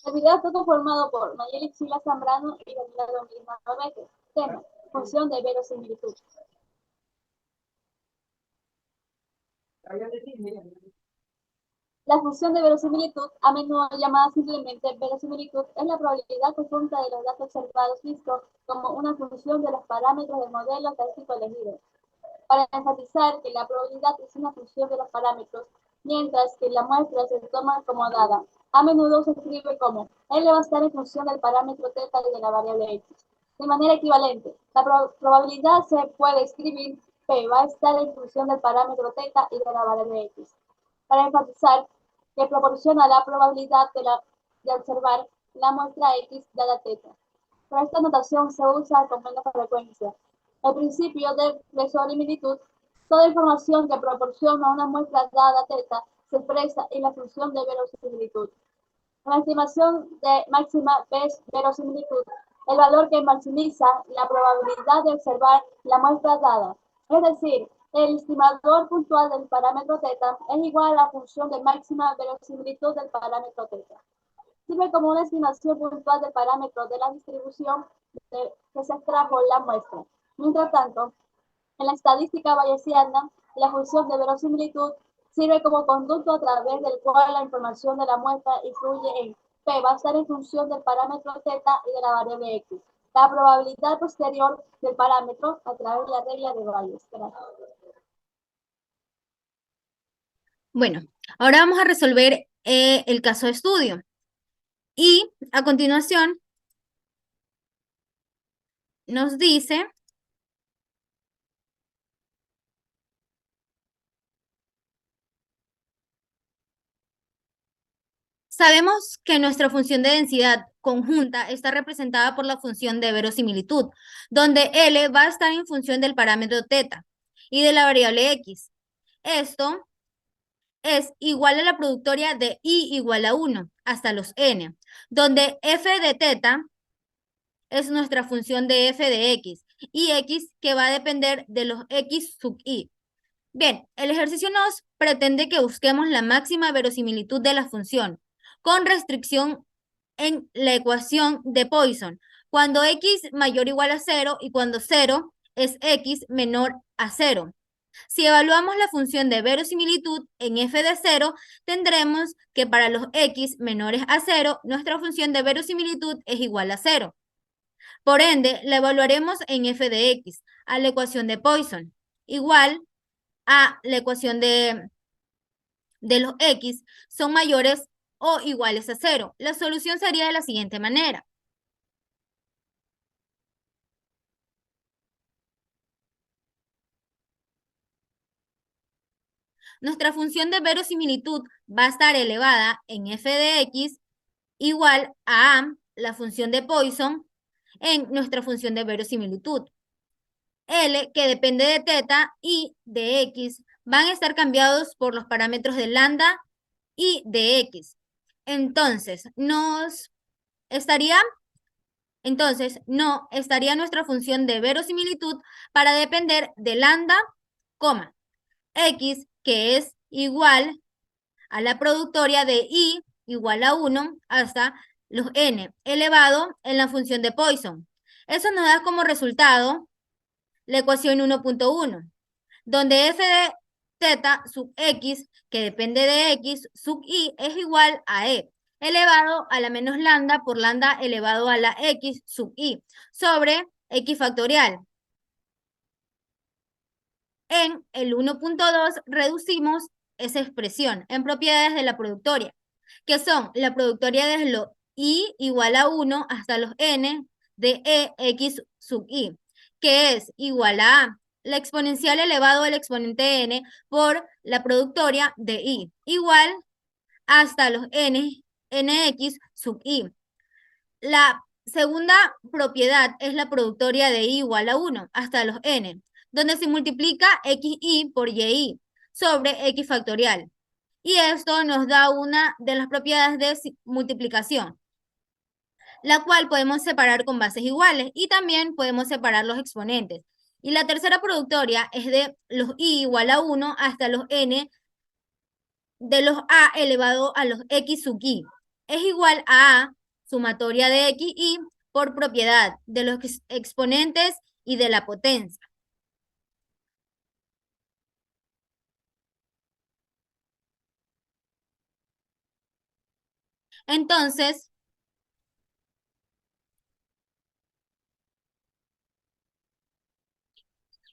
El video está conformado por Nayeli Chila Zambrano y Daniela Domínguez Navarrete. Tema: función de verosimilitud. La función de verosimilitud, a menudo llamada simplemente verosimilitud, es la probabilidad conjunta de los datos observados vistos como una función de los parámetros del modelo estadístico elegido. Para enfatizar que la probabilidad es una función de los parámetros, mientras que la muestra se toma como dada. A menudo se escribe como L va a estar en función del parámetro θ y de la variable x. De manera equivalente, la probabilidad se puede escribir P va a estar en función del parámetro θ y de la variable x. Para enfatizar que proporciona la probabilidad de observar la muestra x dada θ. Pero esta notación se usa con menos frecuencia. El principio de verosimilitud: toda información que proporciona una muestra dada θ se expresa en la función de verosimilitud. En la estimación de máxima verosimilitud, el valor que maximiza la probabilidad de observar la muestra dada, es decir, el estimador puntual del parámetro θ, es igual a la función de máxima verosimilitud del parámetro θ. Sirve como una estimación puntual del parámetro de la distribución que se extrajo la muestra. Mientras tanto, en la estadística bayesiana, la función de verosimilitud sirve como conducto a través del cual la información de la muestra influye en P va a estar en función del parámetro θ y de la variable x. La probabilidad posterior del parámetro a través de la regla de Bayes. Gracias. Bueno, ahora vamos a resolver el caso de estudio. Y a continuación nos dice sabemos que nuestra función de densidad conjunta está representada por la función de verosimilitud, donde L va a estar en función del parámetro θ y de la variable x. Esto es igual a la productoria de I igual a 1 hasta los n, donde f de θ es nuestra función de f de x y x que va a depender de los x sub i. Bien, el ejercicio nos pretende que busquemos la máxima verosimilitud de la función, con restricción en la ecuación de Poisson, cuando x mayor o igual a 0 y cuando 0 es x menor a 0. Si evaluamos la función de verosimilitud en f de 0, tendremos que para los x menores a 0, nuestra función de verosimilitud es igual a 0. Por ende, la evaluaremos en f de x, a la ecuación de Poisson, igual a la ecuación de los x son mayores o iguales a 0. La solución sería de la siguiente manera. Nuestra función de verosimilitud va a estar elevada en f de x igual a la función de Poisson en nuestra función de verosimilitud. L, que depende de θ, y de x van a estar cambiados por los parámetros de lambda y de x. Entonces, no estaría nuestra función de verosimilitud para depender de lambda, x, que es igual a la productoria de i igual a 1 hasta los n elevado en la función de Poisson. Eso nos da como resultado la ecuación 1.1, donde f de θ sub x, que depende de x sub i, es igual a e elevado a la menos lambda por lambda elevado a la x sub i sobre x factorial. En el 1.2 reducimos esa expresión en propiedades de la productoria, que son la productoria desde lo i igual a 1 hasta los n de ex sub i, que es igual a la exponencial elevado al exponente n por la productoria de i, igual hasta los nx sub i. La segunda propiedad es la productoria de i igual a 1 hasta los n, donde se multiplica xi por yi sobre x factorial. Y esto nos da una de las propiedades de multiplicación, la cual podemos separar con bases iguales y también podemos separar los exponentes. Y la tercera productoria es de los i igual a 1 hasta los n de los a elevado a los x sub i. es igual a sumatoria de X y por propiedad de los exponentes y de la potencia. Entonces,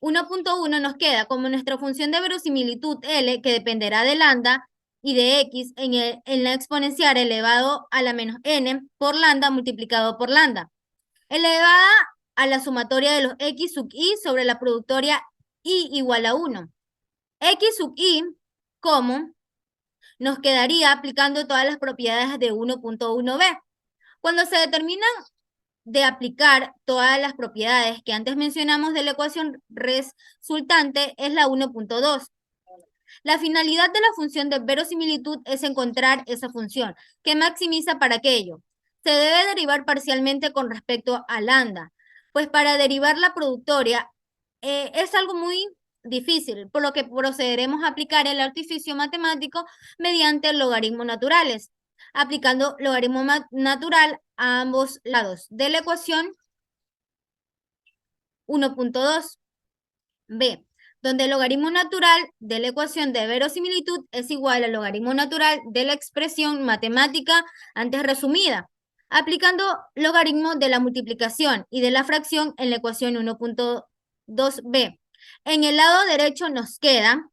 1.1 nos queda como nuestra función de verosimilitud L, que dependerá de lambda y de X en la exponencial elevado a la menos n por lambda multiplicado por lambda, elevada a la sumatoria de los X sub I sobre la productoria I igual a 1. X sub I, como nos quedaría aplicando todas las propiedades de 1.1b. Cuando se determinan de aplicar todas las propiedades que antes mencionamos de la ecuación resultante es la 1.2. La finalidad de la función de verosimilitud es encontrar esa función que maximiza para aquello. Se debe derivar parcialmente con respecto a lambda, pues para derivar la productoria es algo muy difícil, por lo que procederemos a aplicar el artificio matemático mediante logaritmos naturales, aplicando logaritmo natural a ambos lados de la ecuación 1.2. B, donde el logaritmo natural de la ecuación de verosimilitud es igual al logaritmo natural de la expresión matemática antes resumida, aplicando logaritmo de la multiplicación y de la fracción en la ecuación 1.2b. En el lado derecho nos queda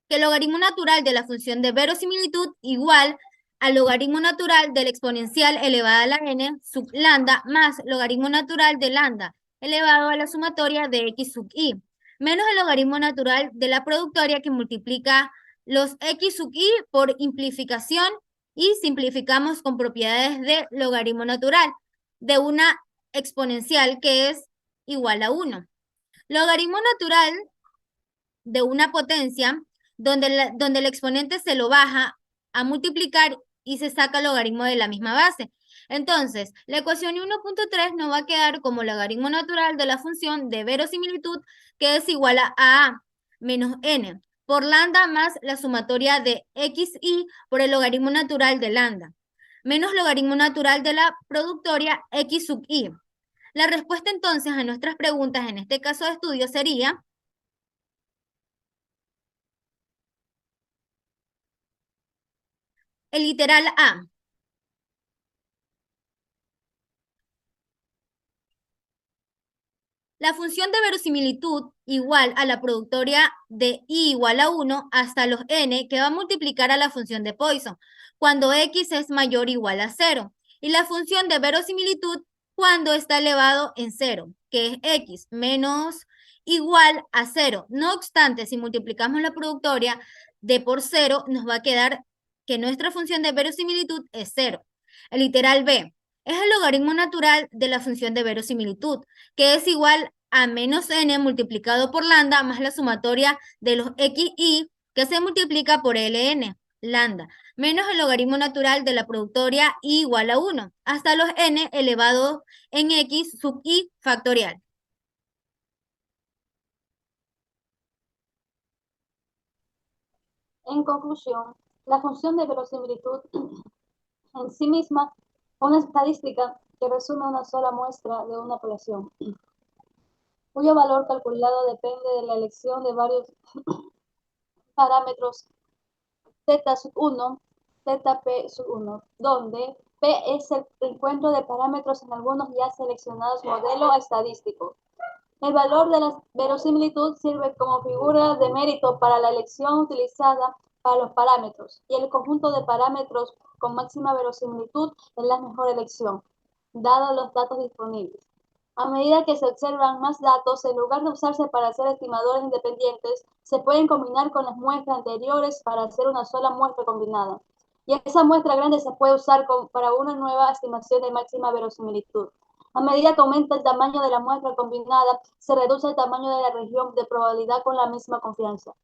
que el logaritmo natural de la función de verosimilitud igual al logaritmo natural de la exponencial elevada a la n sub lambda más logaritmo natural de lambda elevado a la sumatoria de x sub i, menos el logaritmo natural de la productoria que multiplica los x sub i por simplificación y simplificamos con propiedades de logaritmo natural de una exponencial que es igual a 1. Logaritmo natural de una potencia donde el exponente se lo baja a multiplicar y se saca el logaritmo de la misma base. Entonces, la ecuación 1.3 nos va a quedar como logaritmo natural de la función de verosimilitud, que es igual a menos n por lambda más la sumatoria de xi por el logaritmo natural de lambda, menos logaritmo natural de la productoria x sub i. La respuesta entonces a nuestras preguntas en este caso de estudio sería el literal A. La función de verosimilitud igual a la productoria de I igual a 1 hasta los n que va a multiplicar a la función de Poisson cuando x es mayor o igual a 0. Y la función de verosimilitud cuando está elevado en 0, que es x menos igual a 0. No obstante, si multiplicamos la productoria de por 0, nos va a quedar que nuestra función de verosimilitud es 0. El literal B es el logaritmo natural de la función de verosimilitud, que es igual a menos n multiplicado por lambda más la sumatoria de los xi que se multiplica por ln, lambda, menos el logaritmo natural de la productoria i igual a 1, hasta los n elevado en x sub i factorial. En conclusión, la función de verosimilitud en sí misma una estadística que resume una sola muestra de una población, cuyo valor calculado depende de la elección de varios parámetros z sub 1, zp sub 1, donde p es el encuentro de parámetros en algunos ya seleccionados modelo estadístico. El valor de la verosimilitud sirve como figura de mérito para la elección utilizada para los parámetros, y el conjunto de parámetros con máxima verosimilitud es la mejor elección, dados los datos disponibles. A medida que se observan más datos, en lugar de usarse para hacer estimadores independientes, se pueden combinar con las muestras anteriores para hacer una sola muestra combinada. Y esa muestra grande se puede usar para una nueva estimación de máxima verosimilitud. A medida que aumenta el tamaño de la muestra combinada, se reduce el tamaño de la región de probabilidad con la misma confianza.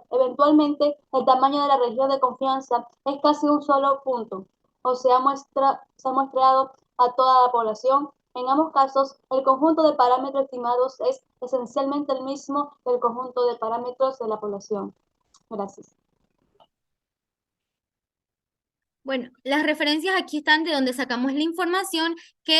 Eventualmente, el tamaño de la región de confianza es casi un solo punto, o se ha muestrado a toda la población. En ambos casos, el conjunto de parámetros estimados es esencialmente el mismo que el conjunto de parámetros de la población. Gracias. Bueno, las referencias aquí están de donde sacamos la información que